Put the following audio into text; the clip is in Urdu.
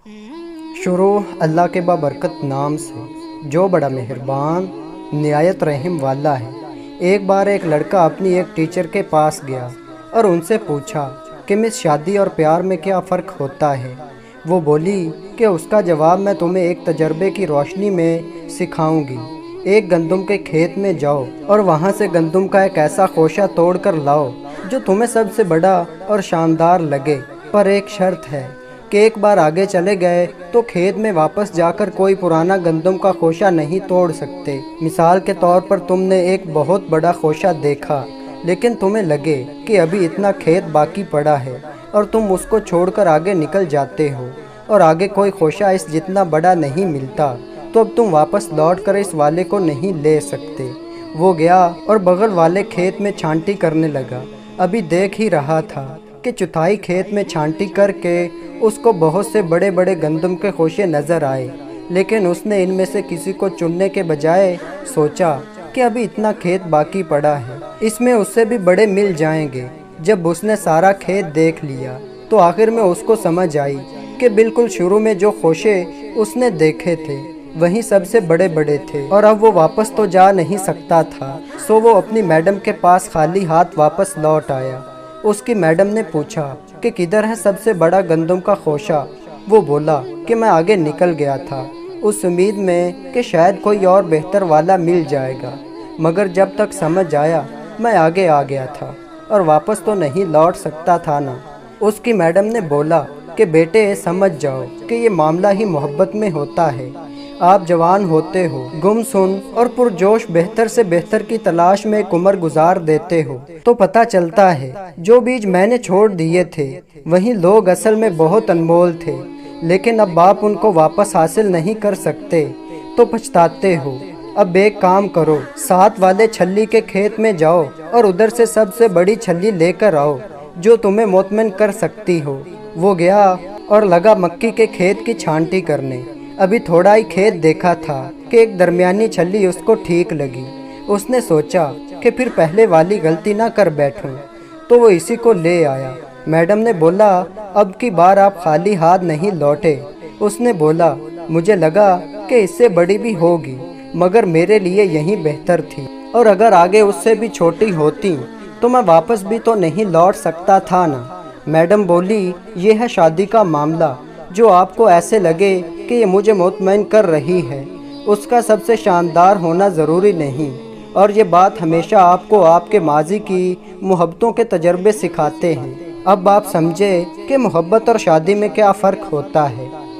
شروع اللہ کے بابرکت نام سے جو بڑا مہربان نہایت رحم والا ہے۔ ایک بار ایک لڑکا اپنی ایک ٹیچر کے پاس گیا اور ان سے پوچھا کہ مس شادی اور پیار میں کیا فرق ہوتا ہے؟ وہ بولی کہ اس کا جواب میں تمہیں ایک تجربے کی روشنی میں سکھاؤں گی۔ ایک گندم کے کھیت میں جاؤ اور وہاں سے گندم کا ایک ایسا خوشہ توڑ کر لاؤ جو تمہیں سب سے بڑا اور شاندار لگے، پر ایک شرط ہے کہ ایک بار آگے چلے گئے تو کھیت میں واپس جا کر کوئی پرانا گندم کا خوشہ نہیں توڑ سکتے۔ مثال کے طور پر تم نے ایک بہت بڑا خوشہ دیکھا لیکن تمہیں لگے کہ ابھی اتنا کھیت باقی پڑا ہے اور تم اس کو چھوڑ کر آگے نکل جاتے ہو اور آگے کوئی خوشہ اس جتنا بڑا نہیں ملتا، تو اب تم واپس لوٹ کر اس والے کو نہیں لے سکتے۔ وہ گیا اور بغل والے کھیت میں چھانٹی کرنے لگا۔ ابھی دیکھ ہی رہا تھا کہ چوتھائی کھیت میں چھانٹی کر کے اس کو بہت سے بڑے بڑے گندم کے خوشے نظر آئے، لیکن اس نے ان میں سے کسی کو چننے کے بجائے سوچا کہ ابھی اتنا کھیت باقی پڑا ہے، اس میں اس سے بھی بڑے مل جائیں گے۔ جب اس نے سارا کھیت دیکھ لیا تو آخر میں اس کو سمجھ آئی کہ بالکل شروع میں جو خوشے اس نے دیکھے تھے وہیں سب سے بڑے بڑے تھے، اور اب وہ واپس تو جا نہیں سکتا تھا، سو وہ اپنی میڈم کے پاس خالی ہاتھ واپس لوٹ آیا۔ اس کی میڈم نے پوچھا کہ کدھر ہے سب سے بڑا گندم کا خوشہ؟ وہ بولا کہ میں آگے نکل گیا تھا اس امید میں کہ شاید کوئی اور بہتر والا مل جائے گا، مگر جب تک سمجھ آیا میں آگے آ گیا تھا اور واپس تو نہیں لوٹ سکتا تھا نا۔ اس کی میڈم نے بولا کہ بیٹے سمجھ جاؤ کہ یہ معاملہ ہی محبت میں ہوتا ہے۔ آپ جوان ہوتے ہو، گم سن اور پرجوش بہتر سے بہتر کی تلاش میں ایک عمر گزار دیتے ہو تو پتہ چلتا ہے جو بیج میں نے چھوڑ دیے تھے وہیں لوگ اصل میں بہت انمول تھے، لیکن اب آپ ان کو واپس حاصل نہیں کر سکتے تو پچھتاتے ہو۔ اب ایک کام کرو، ساتھ والے چھلی کے کھیت میں جاؤ اور ادھر سے سب سے بڑی چھلی لے کر آؤ جو تمہیں مطمئن کر سکتی ہو۔ وہ گیا اور لگا مکی کے کھیت کی چھانٹی کرنے۔ ابھی تھوڑا ہی کھیت دیکھا تھا کہ ایک درمیانی چھلی اس کو ٹھیک لگی۔ اس نے سوچا کہ پھر پہلے والی غلطی نہ کر بیٹھوں، تو وہ اسی کو لے آیا۔ میڈم نے بولا اب کی بار آپ خالی ہاتھ نہیں لوٹے۔ اس نے بولا مجھے لگا کہ اس سے بڑی بھی ہوگی مگر میرے لیے یہی بہتر تھی، اور اگر آگے اس سے بھی چھوٹی ہوتی تو میں واپس بھی تو نہیں لوٹ سکتا تھا نا۔ میڈم بولی یہ ہے شادی کا معاملہ، جو آپ کو ایسے لگے کہ یہ مجھے مطمئن کر رہی ہے اس کا سب سے شاندار ہونا ضروری نہیں، اور یہ بات ہمیشہ آپ کو آپ کے ماضی کی محبتوں کے تجربے سکھاتے ہیں۔ اب آپ سمجھے کہ محبت اور شادی میں کیا فرق ہوتا ہے۔